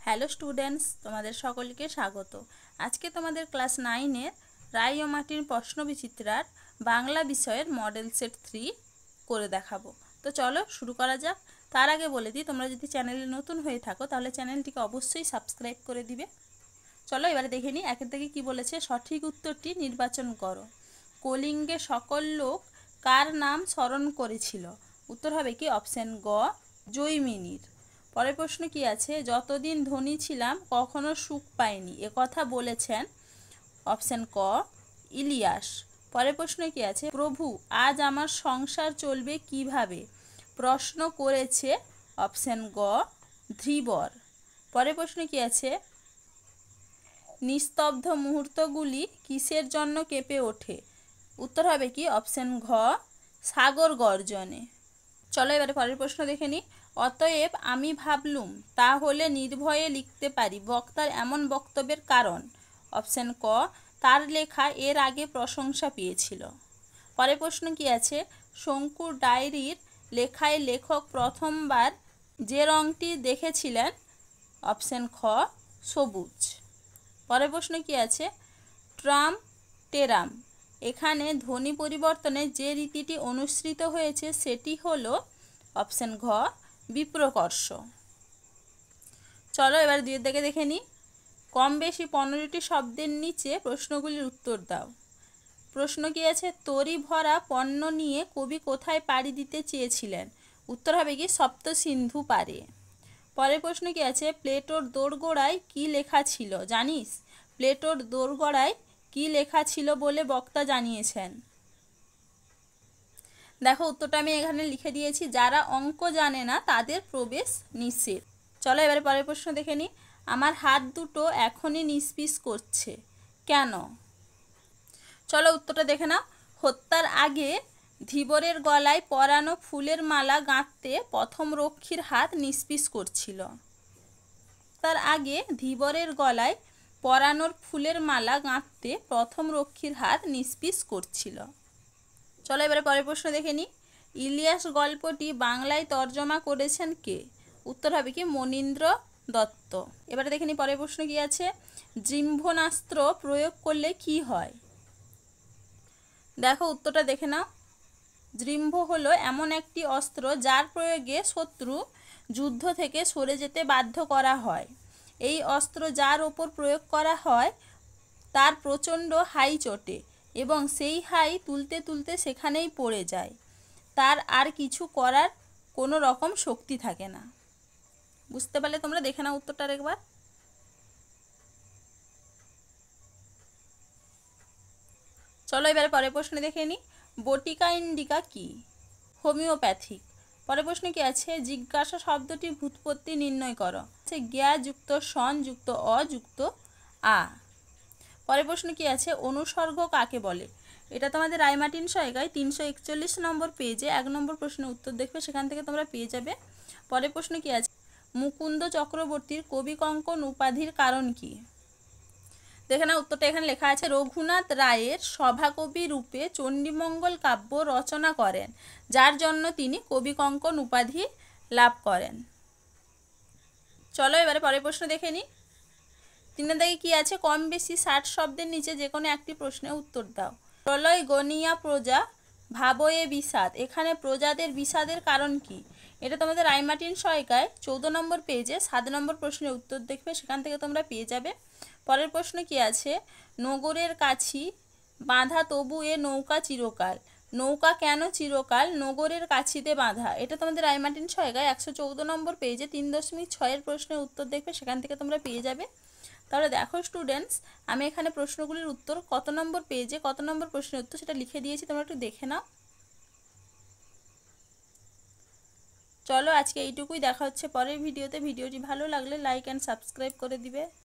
Hello students, তোমাদের সকলকে স্বাগত। আজকে তোমাদের ক্লাস 9-এর রায় ও মাটির প্রশ্নবিচিত্রার বাংলা বিষয়ের মডেল সেট 3 করে দেখাবো। তো চলো শুরু করা যাক। তার আগে বলে দিই, তোমরা যদি চ্যানেলে নতুন হয়ে থাকো তাহলে চ্যানেলটিকে অবশ্যই সাবস্ক্রাইব করে দিবে। চলো এবারে দেখে নিই একের থেকে কী বলেছে। সঠিক উত্তরটি নির্বাচন করো। কলিঙ্গে সকল লোক কার নাম স্মরণ করেছিল? উত্তর হবে কি অপশন গ, জৈমিনীর। পরের প্রশ্ন কি আছে? যতদিন ধনী ছিলাম কখনো সুখ পাইনি, একথা বলেছেন অপশন ক, ইলিয়াস। পরের প্রশ্ন কি আছে? প্রভু আজ আমার সংসার চলবে কিভাবে? প্রশ্ন করেছে অপশন গ, ধীবর। পরের প্রশ্ন কি আছে? নিস্তব্ধ মুহূর্তগুলি কিসের জন্য কেঁপে ওঠে? উত্তর হবে কি অপশন ঘ, সাগর গর্জনে। চলো এবারে পরের প্রশ্ন দেখে নিই। অতএব আমি ভাবলুম তাহলে নির্ভয়ে লিখতে পারি, বক্তার এমন বক্তব্যের কারণ? অপশন ক, তার লেখা এর আগে প্রশংসা পেয়েছিল। পরের প্রশ্ন কি আছে? শঙ্কুর ডায়েরির লেখায় লেখক প্রথমবার যে রঙটি দেখেছিলেন? অপশন খ, সবুজ। পরের প্রশ্ন কি আছে? ট্রাম টেরাম, এখানে ধ্বনি পরিবর্তনে যে রীতিটি অনুসৃত হয়েছে সেটি হলো অপশন ঘ, বিপ্রকর্ষ। চলো এবার দুইয়ের দিকে দেখে নিই। কম বেশি 15টি শব্দের নিচে প্রশ্নগুলির উত্তর দাও। প্রশ্ন কি আছে? তরি ভরা পণ্য নিয়ে কবি কোথায় পাড়ি দিতে চেয়েছিলেন? উত্তর হবে কি সপ্তসিন্ধু পারে। পরের প্রশ্ন কি আছে? প্লেটোর দোরগোড়ায় কি লেখা ছিল জানিস? প্লেটোর দোরগোড়ায় কি লেখা ছিল বলে বক্তা জানিয়েছেন? দেখো উত্তরটা আমি এখানে লিখে দিয়েছি, যারা অঙ্ক জানে না তাদের প্রবেশ নিষেধ। চলো এবারে পরের প্রশ্ন দেখে নিই। আমার হাত দুটো এখনই নিষ্পিস করছে, কেন? চলো উত্তরটা দেখে নাও। হত্যার আগে ধীবরের গলায় পরানো ফুলের মালা গাঁথতে প্রথম রক্ষীর হাত নিষ্পিস করছিল। তার আগে ধীবরের গলায় পরানোর ফুলের মালা গাঁথতে প্রথম রক্ষীর হাত নিষ্পিস করছিল। চলো এবারে পরের প্রশ্ন দেখে নিই। ইলিয়াস গল্পটি বাংলায় তর্জমা করেছেন কে? উত্তর হবে কি মনীন্দ্র দত্ত। এবারে দেখে নিই পরের প্রশ্ন কি আছে? জিহ্বনাস্ত্র প্রয়োগ করলে কি হয়? দেখো উত্তরটা দেখে নাও। জিহ্ব হলো এমন একটি অস্ত্র যার প্রয়োগে শত্রু যুদ্ধ থেকে সরে যেতে বাধ্য করা হয়। এই অস্ত্র যার ওপর প্রয়োগ করা হয় তার প্রচণ্ড হাই চটে এবং সেই হাই তুলতে তুলতে সেখানেই পড়ে যায়। তার আর কিছু করার কোনো রকম শক্তি থাকে না। বুঝতে পারলে তোমরা? দেখে নাও উত্তরটা একবার। চলো এবারে পরের প্রশ্ন দেখে নিই। বটিকা ইন্ডিকা কি? হোমিওপ্যাথিক। পরের প্রশ্ন কি আছে? জিজ্ঞাসা শব্দটির ভ্যুৎপত্তি নির্ণয় করো। জ্ঞা যুক্ত সন যুক্ত অ যুক্ত আ। পরের প্রশ্ন কি আছে? অনুসর্গ কাকে বলে? এটা তোমাদের রায়মার্টিন সহায়িকায় 341 নম্বর পেজে 1 নম্বর প্রশ্নের উত্তর দেখবে, সেখান থেকে তোমরা পেয়ে যাবে। পরের প্রশ্ন কি আছে? মুকুন্দ চক্রবর্তীর কবি কঙ্কন উপাধির কারণ কি? দেখে না উত্তরটা এখানে লেখা আছে। রঘুনাথ রায়ের সভাকবি রূপে চণ্ডীমঙ্গল কাব্য রচনা করেন, যার জন্য তিনি কবি কঙ্কন উপাধি লাভ করেন। চলো এবারে পরের প্রশ্ন দেখে নিই। 3 দেখে কি আছে? কম বেশি 60 শব্দের নিচে যে কোনো একটি প্রশ্নের উত্তর দাও। প্রলয় গনিয়া প্রজা ভাবয়ে বিষাদ, এখানে প্রজাদের বিষাদের কারণ কি? এটা তোমাদের রায়মার্টিন সহায়িকায় 14 নম্বর পেজে 7 নম্বর প্রশ্নের উত্তর দেখবে, সেখান থেকে তোমরা পেয়ে যাবে। পরের প্রশ্ন কি আছে? নগরের কাছি বাঁধা তবু এ নৌকা চিরকাল, নৌকা কেন চিরকাল নগরের কাছিতে বাঁধা? এটা তোমাদের রায়মার্টিন সহায়িকায় 114 নম্বর পেজে 3.6 প্রশ্নের উত্তর দেখবে, সেখান থেকে তোমরা পেয়ে যাবে। তাহলে দেখো স্টুডেন্টস, আমি এখানে প্রশ্নগুলির উত্তর কত নম্বর পেজে কত নম্বর প্রশ্নের উত্তর সেটা লিখে দিয়েছি, তোমরা একটু দেখে নাও। চলো আজকে এইটুকুই, দেখা হচ্ছে পরের ভিডিওতে। ভিডিওটি ভালো লাগলে লাইক অ্যান্ড সাবস্ক্রাইব করে দিবে।